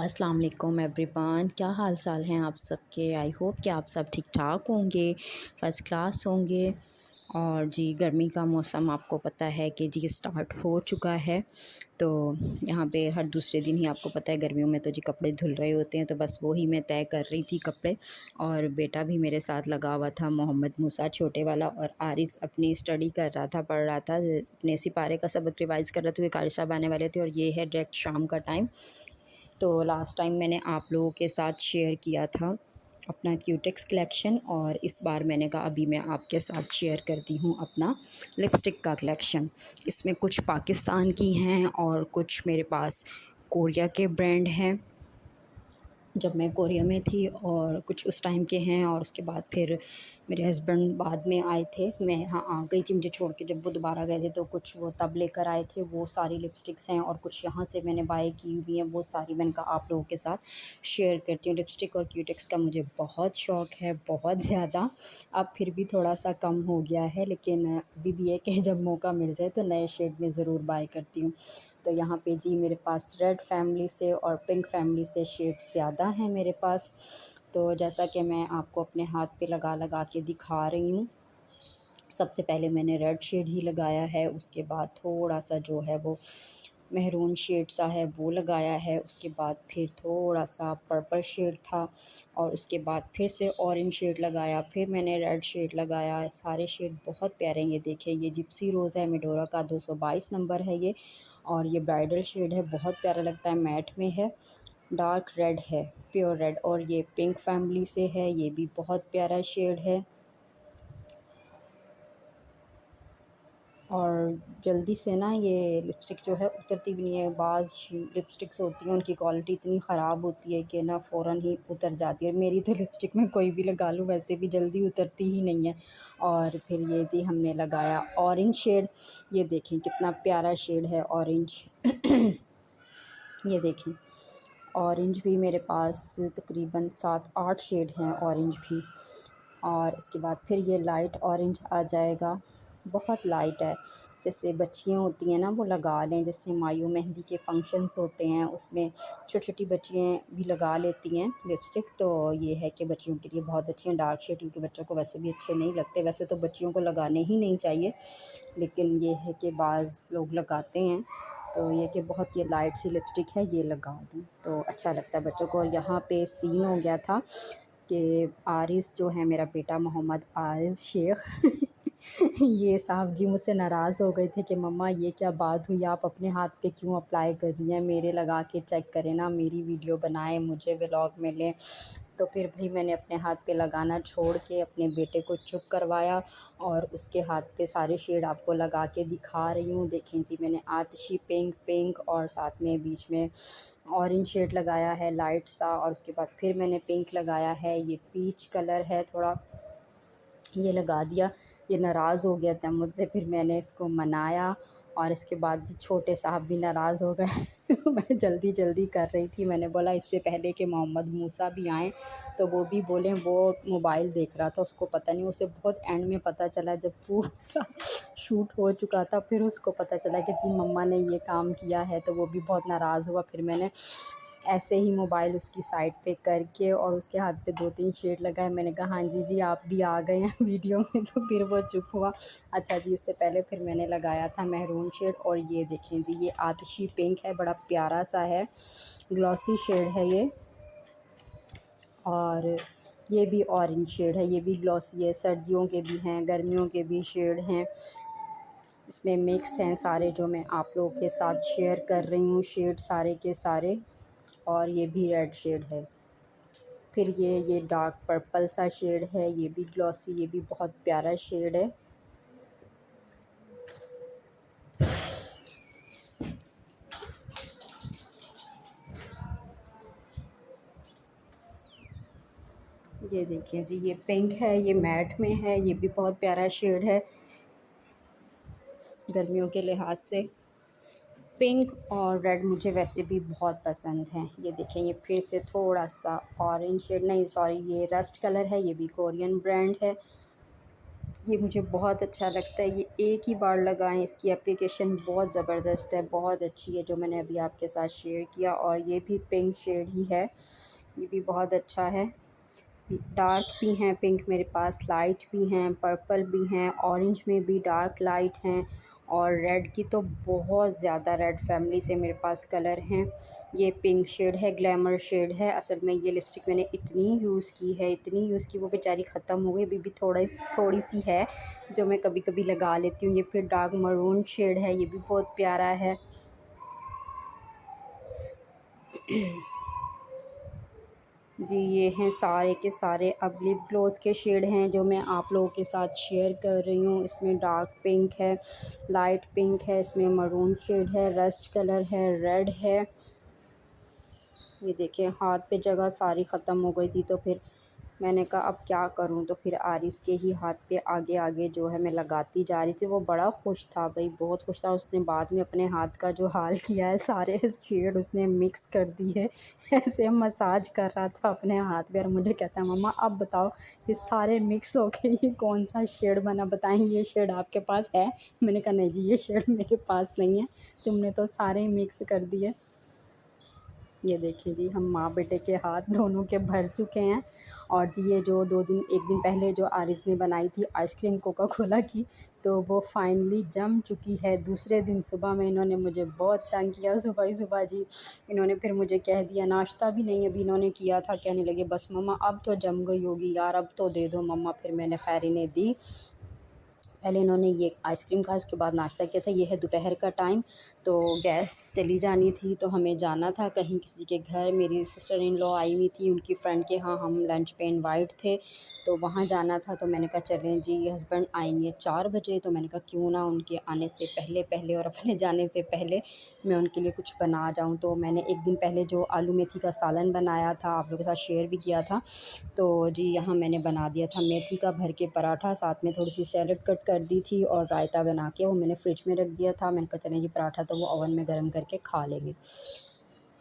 अस्सलाम वालेकुम एवरीवन, क्या हाल चाल हैं आप सबके। आई होप कि आप सब ठीक ठाक होंगे, फ़र्स्ट क्लास होंगे। और जी गर्मी का मौसम आपको पता है कि जी स्टार्ट हो चुका है। तो यहाँ पे हर दूसरे दिन ही आपको पता है गर्मियों में तो जी कपड़े धुल रहे होते हैं, तो बस वो ही मैं तय कर रही थी कपड़े। और बेटा भी मेरे साथ लगा हुआ था, मोहम्मद मूसा छोटे वाला, और आरिस अपनी स्टडी कर रहा था, पढ़ रहा था, अपने सिपारे का सबक रिवाइज़ कर रहे थे। कारी साहब आने वाले थे और ये है डायरेक्ट शाम का टाइम। तो लास्ट टाइम मैंने आप लोगों के साथ शेयर किया था अपना क्यूटेक्स कलेक्शन, और इस बार मैंने कहा अभी मैं आपके साथ शेयर करती हूँ अपना लिपस्टिक का कलेक्शन। इसमें कुछ पाकिस्तान की हैं और कुछ मेरे पास कोरिया के ब्रांड हैं, जब मैं कोरिया में थी, और कुछ उस टाइम के हैं। और उसके बाद फिर मेरे हस्बैंड बाद में आए थे, मैं यहाँ आ गई थी मुझे छोड़ के, जब वो दोबारा गए थे तो कुछ वो तब लेकर आए थे। वो सारी लिपस्टिक्स हैं और कुछ यहाँ से मैंने बाय की हुई हैं, वो सारी मैंने कहा आप लोगों के साथ शेयर करती हूँ। लिपस्टिक और क्यूटेक्स का मुझे बहुत शौक़ है, बहुत ज़्यादा। अब फिर भी थोड़ा सा कम हो गया है, लेकिन अभी भी है कि जब मौका मिल जाए तो नए शेड में ज़रूर बाय करती हूँ। तो यहाँ पे जी मेरे पास रेड फैमिली से और पिंक फैमिली से शेड्स ज़्यादा हैं मेरे पास। तो जैसा कि मैं आपको अपने हाथ पे लगा लगा के दिखा रही हूँ, सबसे पहले मैंने रेड शेड ही लगाया है, उसके बाद थोड़ा सा जो है वो मेहरून शेड सा है वो लगाया है, उसके बाद फिर थोड़ा सा पर्पल शेड था, और उसके बाद फिर से ऑरेंज शेड लगाया, फिर मैंने रेड शेड लगाया। सारे शेड बहुत प्यारे हैं। ये देखिए, ये जिप्सी रोज़ है, मेडोरा का 222 नंबर है ये, और ये ब्राइडल शेड है, बहुत प्यारा लगता है, मैट में है, डार्क रेड है, प्योर रेड। और ये पिंक फैमिली से है, ये भी बहुत प्यारा शेड है। और जल्दी से ना ये लिपस्टिक जो है उतरती भी नहीं है। बाज़ लिपस्टिक्स होती हैं उनकी क्वालिटी इतनी ख़राब होती है कि ना फ़ौरन ही उतर जाती है। मेरी तो लिपस्टिक मैं कोई भी लगा लूँ वैसे भी जल्दी उतरती ही नहीं है। और फिर ये जी हमने लगाया ऑरेंज शेड, ये देखें कितना प्यारा शेड है ऑरेंज। ये देखें, ऑरेंज भी मेरे पास तकरीबन 7-8 शेड हैं ऑरेंज भी। और इसके बाद फिर ये लाइट ऑरेंज आ जाएगा, बहुत लाइट है, जैसे बच्चियाँ होती हैं ना वो लगा लें, जैसे मायू मेहंदी के फंक्शंस होते हैं उसमें छोटी छोटी बच्चियाँ भी लगा लेती हैं लिपस्टिक। तो ये है कि बच्चियों के लिए बहुत अच्छी हैं डार्क शेड, क्योंकि बच्चों को वैसे भी अच्छे नहीं लगते, वैसे तो बच्चियों को लगाने ही नहीं चाहिए, लेकिन ये है कि बाज़ लोग लगाते हैं। तो ये कि बहुत ये लाइट सी लिपस्टिक है, ये लगा दी तो अच्छा लगता है बच्चों को। और यहाँ पे सीन हो गया था कि आरिस जो है मेरा बेटा, मोहम्मद आरिस शेख ये साहब जी मुझसे नाराज़ हो गए थे कि मम्मा ये क्या बात हुई, आप अपने हाथ पे क्यों अप्लाई कर रही हैं, मेरे लगा के चेक करें ना, मेरी वीडियो बनाएं, मुझे व्लॉग में लें। तो फिर भाई मैंने अपने हाथ पे लगाना छोड़ के अपने बेटे को चुप करवाया, और उसके हाथ पे सारे शेड आपको लगा के दिखा रही हूँ। देखें जी, मैंने आतिशी पिंक पिंक और साथ में बीच में ऑरेंज शेड लगाया है लाइट सा, और उसके बाद फिर मैंने पिंक लगाया है, ये पीच कलर है थोड़ा, ये लगा दिया। ये नाराज़ हो गया था मुझसे, फिर मैंने इसको मनाया, और इसके बाद छोटे साहब भी नाराज़ हो गए मैं जल्दी जल्दी कर रही थी, मैंने बोला इससे पहले कि मोहम्मद मूसा भी आएँ तो वो भी बोलें। वो मोबाइल देख रहा था, उसको पता नहीं, उसे बहुत एंड में पता चला जब पूरा शूट हो चुका था, फिर उसको पता चला कि जी मम्मा ने ये काम किया है, तो वो भी बहुत नाराज़ हुआ। फिर मैंने ऐसे ही मोबाइल उसकी साइड पे करके और उसके हाथ पे 2-3 शेड लगाए, मैंने कहा हाँ जी जी आप भी आ गए हैं वीडियो में, तो फिर वो चुप हुआ। अच्छा जी, इससे पहले फिर मैंने लगाया था मैरून शेड, और ये देखें जी, ये आतिशी पिंक है, बड़ा प्यारा सा है, ग्लॉसी शेड है ये। और ये भी ऑरेंज शेड है, ये भी ग्लॉसी है, सर्दियों के भी हैं, गर्मियों के भी शेड हैं, इसमें मिक्स हैं सारे जो मैं आप लोगों के साथ शेयर कर रही हूँ, शेड सारे के सारे। और ये भी रेड शेड है, फिर ये डार्क पर्पल सा शेड है, ये भी ग्लॉसी, ये भी बहुत प्यारा शेड है। ये देखिए जी, ये पिंक है, ये मैट में है, ये भी बहुत प्यारा शेड है गर्मियों के लिहाज से। पिंक और रेड मुझे वैसे भी बहुत पसंद हैं। ये देखें, ये फिर से थोड़ा सा ऑरेंज शेड, नहीं सॉरी, ये रस्ट कलर है, ये भी कोरियन ब्रांड है। ये मुझे बहुत अच्छा लगता है, ये एक ही बार लगाएं, इसकी एप्लीकेशन बहुत ज़बरदस्त है, बहुत अच्छी है जो मैंने अभी आपके साथ शेयर किया। और ये भी पिंक शेड ही है, ये भी बहुत अच्छा है। डार्क भी हैं पिंक मेरे पास, लाइट भी हैं, पर्पल भी हैं, ऑरेंज में भी डार्क लाइट हैं, और रेड की तो बहुत ज़्यादा रेड फैमिली से मेरे पास कलर हैं। ये पिंक शेड है, ग्लैमर शेड है। असल में ये लिपस्टिक मैंने इतनी यूज़ की है, इतनी यूज़ की, वो बेचारी ख़त्म हो गई। अभी भी थोड़ी सी है जो मैं कभी कभी लगा लेती हूँ। ये फिर डार्क मरून शेड है, ये भी बहुत प्यारा है। जी, ये हैं सारे के सारे अब लिप ग्लोस के शेड हैं जो मैं आप लोगों के साथ शेयर कर रही हूँ। इसमें डार्क पिंक है, लाइट पिंक है, इसमें मरून शेड है, रस्ट कलर है, रेड है। ये देखें, हाथ पे जगह सारी ख़त्म हो गई थी तो फिर मैंने कहा अब क्या करूं, तो फिर आरिस के ही हाथ पे आगे आगे जो है मैं लगाती जा रही थी। वो बड़ा खुश था भाई, बहुत खुश था। उसने बाद में अपने हाथ का जो हाल किया है, सारे शेड उसने मिक्स कर दी है ऐसे मसाज कर रहा था अपने हाथ पे, और मुझे कहता है मम्मा अब बताओ ये सारे मिक्स हो गए, ये कौन सा शेड बना, बताएं ये शेड आपके पास है? मैंने कहा नहीं जी, ये शेड मेरे पास नहीं है, तुमने तो सारे मिक्स कर दिए। ये देखिए जी, हम माँ बेटे के हाथ दोनों के भर चुके हैं। और जी ये जो एक दिन पहले जो आरिस ने बनाई थी आइसक्रीम कोका कोला की, तो वो फाइनली जम चुकी है। दूसरे दिन सुबह में इन्होंने मुझे बहुत तंग किया, सुबह ही सुबह जी इन्होंने फिर मुझे कह दिया, नाश्ता भी नहीं अभी इन्होंने किया था, कहने लगे बस मम्मा अब तो जम गई होगी यार, अब तो दे दो मम्मा। फिर मैंने खैर इन्हें दी। पहले इन्होंने ये आइसक्रीम खाया, उसके बाद नाश्ता किया था। ये है दोपहर का टाइम, तो गैस चली जानी थी, तो हमें जाना था कहीं किसी के घर। मेरी सिस्टर इन लॉ आई हुई थी, उनकी फ्रेंड के यहाँ हम लंच पे इनवाइट थे, तो वहाँ जाना था। तो मैंने कहा चलें जी, हस्बैंड आएंगे 4 बजे, तो मैंने कहा क्यों ना उनके आने से पहले पहले और अपने जाने से पहले मैं उनके लिए कुछ बना जाऊँ। तो मैंने एक दिन पहले जो आलू मेथी का सालन बनाया था, आप लोगों के साथ शेयर भी किया था। तो जी यहाँ मैंने बना दिया था मेथी का भर के पराठा, साथ में थोड़ी सी सैलड कट कर दी थी और रायता बना के वो मैंने फ्रिज में रख दिया था। मैंने कहा चलें जी, पराठा तो वो ओवन में गर्म करके खा लेंगे।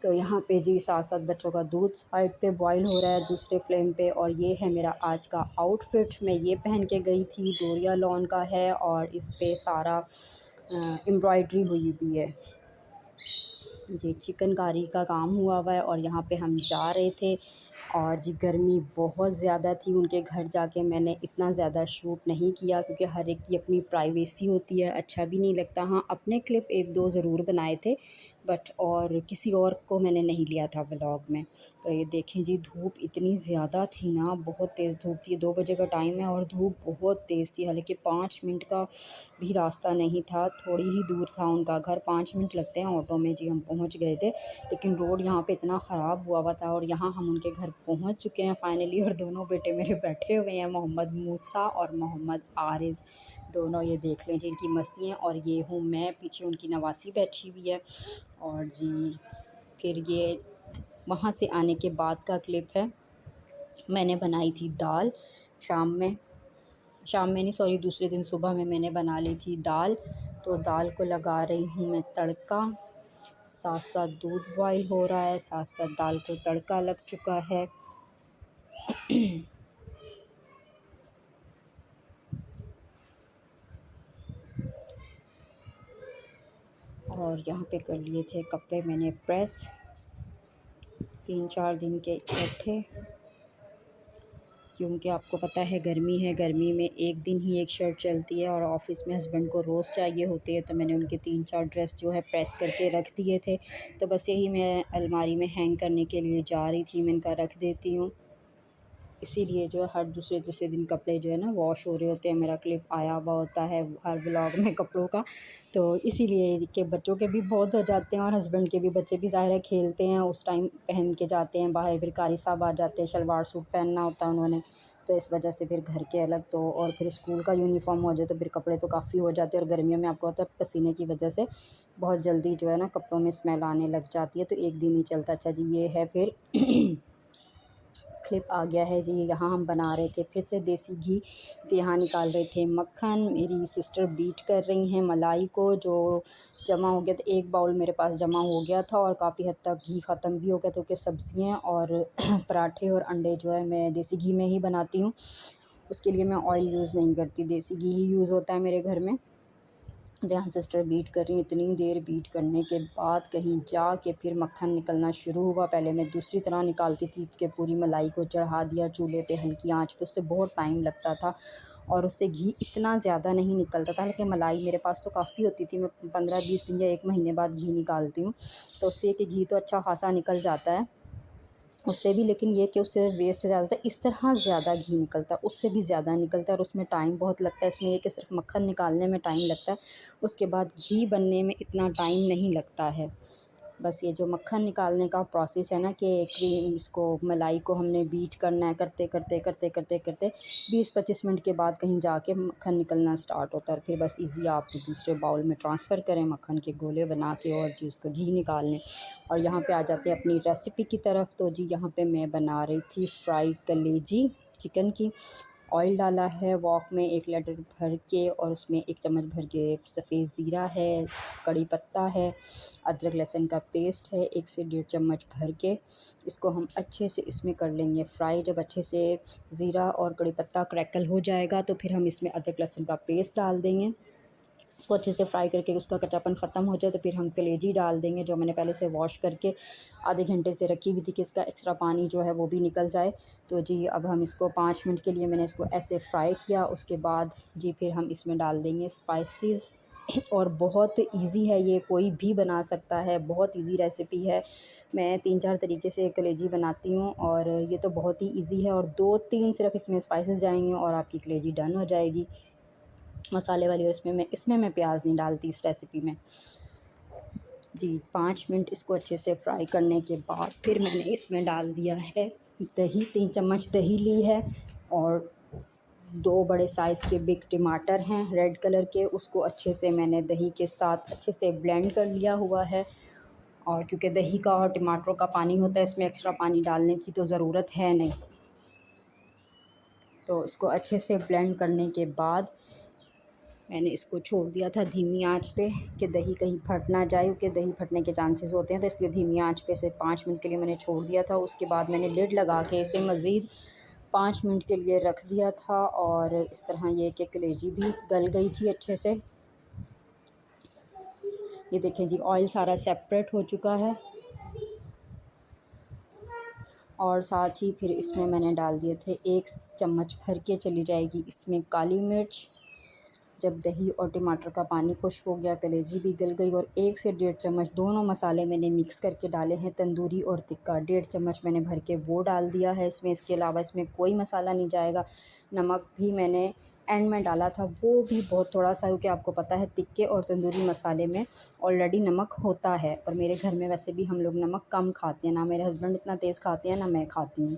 तो यहाँ पे जी साथ साथ बच्चों का दूध साइड पे बॉईल हो रहा है दूसरे फ्लेम पे। और ये है मेरा आज का आउटफिट, मैं ये पहन के गई थी, डोरिया लॉन का है और इस पे सारा एम्ब्रॉयडरी हुई भी है जी, चिकनकारी का काम हुआ हुआ है। और यहाँ पे हम जा रहे थे, और जी गर्मी बहुत ज़्यादा थी। उनके घर जाके मैंने इतना ज़्यादा शूट नहीं किया क्योंकि हर एक की अपनी प्राइवेसी होती है, अच्छा भी नहीं लगता। हाँ, अपने क्लिप एक दो ज़रूर बनाए थे, बट और किसी और को मैंने नहीं लिया था व्लॉग में। तो ये देखें जी, धूप इतनी ज़्यादा थी ना, बहुत तेज़ धूप थी। 2 बजे का टाइम है और धूप बहुत तेज़ थी। हालांकि 5 मिनट का भी रास्ता नहीं था, थोड़ी ही दूर था उनका घर, 5 मिनट लगते हैं ऑटो में जी, हम पहुंच गए थे। लेकिन रोड यहाँ पे इतना ख़राब हुआ हुआ था। और यहाँ हम उनके घर पहुंच चुके हैं फाइनली, और दोनों बेटे मेरे बैठे हुए हैं, मोहम्मद मूसा और मोहम्मद आरिज़ दोनों। ये देख लें जी इनकी मस्ती हैं। और ये हूँ मैं, पीछे उनकी नवासी बैठी हुई है। और जी फिर ये वहाँ से आने के बाद का क्लिप है। मैंने बनाई थी दाल शाम में नहीं, सॉरी, दूसरे दिन सुबह में मैंने बना ली थी दाल। तो दाल को लगा रही हूँ मैं तड़का, साथ साथ दूध बॉईल हो रहा है, साथ साथ दाल को तड़का लग चुका है। और यहाँ पे कर लिए थे कपड़े मैंने प्रेस, 3-4 दिन के इकट्ठे, क्योंकि आपको पता है गर्मी है, गर्मी में एक दिन ही एक शर्ट चलती है और ऑफ़िस में हस्बैंड को रोज़ चाहिए होती है। तो मैंने उनके 3-4 ड्रेस जो है प्रेस करके रख दिए थे। तो बस यही मैं अलमारी में हैंग करने के लिए जा रही थी, मैंने कहा रख देती हूँ। इसीलिए जो है हर दूसरे तीसरे दिन कपड़े जो है ना वॉश हो रहे होते हैं। मेरा क्लिप आया हुआ होता है हर व्लॉग में कपड़ों का, तो इसीलिए कि बच्चों के भी बहुत हो जाते हैं और हस्बैंड के भी, बच्चे भी ज़ाहिर है खेलते हैं उस टाइम पहन के जाते हैं बाहर, फिर कारी साहब आ जाते हैं, शलवार सूट पहनना होता है उन्होंने, तो इस वजह से फिर घर के अलग, तो और फिर स्कूल का यूनिफॉर्म हो जाए तो फिर कपड़े तो काफ़ी हो जाते हैं। और गर्मियों में आपको होता है पसीने की वजह से बहुत जल्दी जो है ना कपड़ों में स्मेल आने लग जाती है, तो एक दिन ही चलता। अच्छा जी, ये है फिर क्लिप आ गया है जी। यहाँ हम बना रहे थे फिर से देसी घी, तो यहाँ निकाल रहे थे मक्खन। मेरी सिस्टर बीट कर रही हैं मलाई को, जो जमा हो गया था, एक बाउल मेरे पास जमा हो गया था और काफ़ी हद तक घी ख़त्म भी हो गया, तो कि सब्ज़ियाँ और पराठे और अंडे जो है मैं देसी घी में ही बनाती हूँ। उसके लिए मैं ऑयल यूज़ नहीं करती, देसी घी ही यूज़ होता है मेरे घर में। जहाँ सिस्टर बीट कर रही हैं, इतनी देर बीट करने के बाद कहीं जाके फिर मक्खन निकलना शुरू हुआ। पहले मैं दूसरी तरह निकालती थी कि पूरी मलाई को चढ़ा दिया चूल्हे पे हल्की आंच पे, उससे बहुत टाइम लगता था और उससे घी इतना ज़्यादा नहीं निकलता था। लेकिन मलाई मेरे पास तो काफ़ी होती थी, मैं 15-20 दिन या 1 महीने बाद घी निकालती हूँ, तो उससे कि घी तो अच्छा खासा निकल जाता है उससे भी। लेकिन ये कि उससे वेस्ट ज़्यादा था, इस तरह ज़्यादा घी निकलता है, उससे भी ज़्यादा निकलता है और उसमें टाइम बहुत लगता है। इसमें ये कि सिर्फ मक्खन निकालने में टाइम लगता है, उसके बाद घी बनने में इतना टाइम नहीं लगता है। बस ये जो मक्खन निकालने का प्रोसेस है ना कि क्रीम इसको मलाई को हमने बीट करना है, करते करते करते करते करते 20-25 मिनट के बाद कहीं जाके मक्खन निकलना स्टार्ट होता है और फिर बस इजी आप दूसरे बाउल में ट्रांसफ़र करें मक्खन के गोले बना के और जी उसको घी निकाल लें। और यहाँ पे आ जाते हैं अपनी रेसिपी की तरफ। तो जी यहाँ पे मैं बना रही थी फ्राई कलेजी चिकन की। ऑयल डाला है वॉक में 1 लीटर भर के और उसमें 1 चम्मच भर के सफ़ेद ज़ीरा है, कड़ी पत्ता है, अदरक लहसुन का पेस्ट है 1 से 1.5 चम्मच भर के। इसको हम अच्छे से इसमें कर लेंगे फ्राई। जब अच्छे से ज़ीरा और कड़ी पत्ता क्रैकल हो जाएगा तो फिर हम इसमें अदरक लहसुन का पेस्ट डाल देंगे। इसको अच्छे से फ्राई करके उसका कच्चापन ख़त्म हो जाए तो फिर हम कलेजी डाल देंगे, जो मैंने पहले से वॉश करके आधे घंटे से रखी हुई थी कि इसका एक्स्ट्रा पानी जो है वो भी निकल जाए। तो जी अब हम इसको 5 मिनट के लिए मैंने इसको ऐसे फ्राई किया। उसके बाद जी फिर हम इसमें डाल देंगे स्पाइसेस और बहुत इजी है ये, कोई भी बना सकता है, बहुत इजी रेसिपी है। मैं 3-4 तरीके से कलेजी बनाती हूँ और ये तो बहुत ही इजी है और 2-3 सिर्फ इसमें स्पाइसेस जाएंगे और आपकी कलेजी डन हो जाएगी मसाले वाली। और इसमें मैं प्याज नहीं डालती इस रेसिपी में। जी 5 मिनट इसको अच्छे से फ्राई करने के बाद फिर मैंने इसमें डाल दिया है दही। 3 चम्मच दही ली है और 2 बड़े साइज़ के बिग टमाटर हैं रेड कलर के, उसको अच्छे से मैंने दही के साथ अच्छे से ब्लेंड कर लिया हुआ है। और क्योंकि दही का और टमाटरों का पानी होता है, इसमें एक्स्ट्रा पानी डालने की तो ज़रूरत है नहीं। तो इसको अच्छे से ब्लेंड करने के बाद मैंने इसको छोड़ दिया था धीमी आंच पे कि दही कहीं फट ना जाए, क्योंकि दही फटने के चांसेस होते हैं, तो इसलिए धीमी आंच पे से 5 मिनट के लिए मैंने छोड़ दिया था। उसके बाद मैंने लिड लगा के इसे मज़ीद 5 मिनट के लिए रख दिया था और इस तरह ये कि कलेजी भी गल गई थी अच्छे से। ये देखें जी ऑयल सारा सेपरेट हो चुका है और साथ ही फिर इसमें मैंने डाल दिए थे 1 चम्मच भर के चली जाएगी इसमें काली मिर्च। जब दही और टमाटर का पानी खुश्क हो गया, कलेजी भी गल गई और 1 से 1.5 चम्मच दोनों मसाले मैंने मिक्स करके डाले हैं, तंदूरी और तिक्का 1.5 चम्मच मैंने भर के वो डाल दिया है इसमें। इसके अलावा इसमें कोई मसाला नहीं जाएगा। नमक भी मैंने एंड में डाला था, वो भी बहुत थोड़ा सा, क्योंकि आपको पता है तिक्के और तंदूरी मसाले में ऑलरेडी नमक होता है और मेरे घर में वैसे भी हम लोग नमक कम खाते हैं, ना मेरे हस्बैंड इतना तेज़ खाते हैं ना मैं खाती हूँ।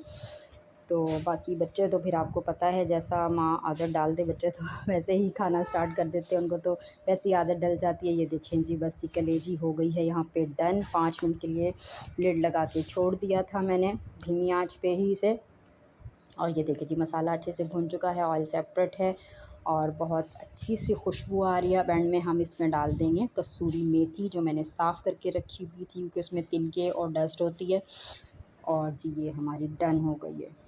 तो बाकी बच्चे तो फिर आपको पता है जैसा माँ आदत डाल दे बच्चे तो वैसे ही खाना स्टार्ट कर देते हैं, उनको तो वैसी आदत डल जाती है। ये देखें जी बस ये कलेजी हो गई है यहाँ पे डन। 5 मिनट के लिए लिड लगा के छोड़ दिया था मैंने धीमी आंच पे ही इसे। और ये देखिए जी मसाला अच्छे से भुन चुका है, ऑयल सेपरेट है और बहुत अच्छी सी खुशबू आ रही है। अब एंड में हम इसमें डाल देंगे कसूरी मेथी, जो मैंने साफ़ करके रखी हुई थी क्योंकि उसमें तिनके और डस्ट होती है। और जी ये हमारी डन हो गई है।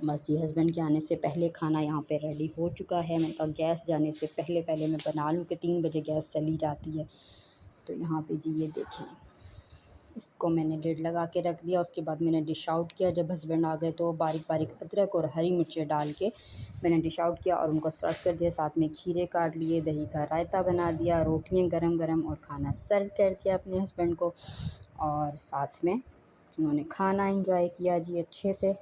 बस ये हस्बैंड के आने से पहले खाना यहाँ पे रेडी हो चुका है। मैंने कहा गैस जाने से पहले पहले मैं बना लूँ कि 3 बजे गैस चली जाती है। तो यहाँ पे जी ये देखें, इसको मैंने लिड लगा के रख दिया। उसके बाद मैंने डिश आउट किया। जब हस्बैंड आ गए तो बारीक बारीक अदरक और हरी मिर्चें डाल के मैंने डिश आउट किया और उनको सर्व कर दिया। साथ में खीरे काट लिए, दही का रायता बना दिया, रोटियाँ गरम गरम और खाना सर्व कर दिया अपने हस्बैंड को। और साथ में उन्होंने खाना इंजॉय किया जी अच्छे से।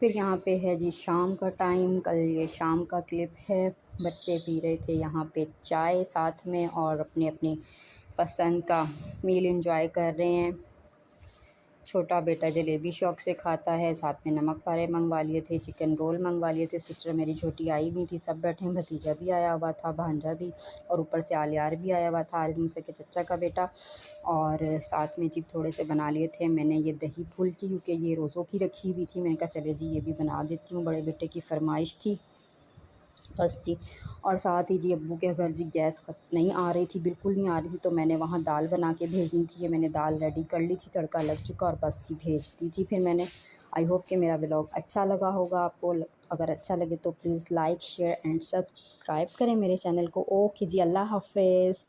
फिर यहाँ पे है जी शाम का टाइम, कल ये शाम का क्लिप है। बच्चे पी रहे थे यहाँ पे चाय साथ में और अपने अपने पसंद का मील एंजॉय कर रहे हैं। छोटा बेटा जलेबी शौक़ से खाता है, साथ में नमक पारे मंगवा लिए थे, चिकन रोल मंगवा लिए थे। सिस्टर मेरी छोटी आई हुई थी, सब बैठे हैं, भतीजा भी आया हुआ था, भांजा भी, और ऊपर से आलियार भी आया हुआ था, आरिज़ मूसा के चचा का बेटा। और साथ में जी थोड़े से बना लिए थे मैंने ये दही फुल्की, क्योंकि ये रोज़ों की रखी हुई थी। मैंने कहा चले जी ये भी बना देती हूँ, बड़े बेटे की फरमाइश थी बस जी। और साथ ही जी अब्बू के घर जी गैस नहीं आ रही थी, बिल्कुल नहीं आ रही थी, तो मैंने वहाँ दाल बना के भेजनी थी। ये मैंने दाल रेडी कर ली थी, तड़का लग चुका और बस जी भेज दी थी। फिर मैंने आई होप कि मेरा व्लॉग अच्छा लगा होगा आपको। अगर अच्छा लगे तो please like share and subscribe करें मेरे चैनल को। ओके जी, अल्लाह हाफ़िज़।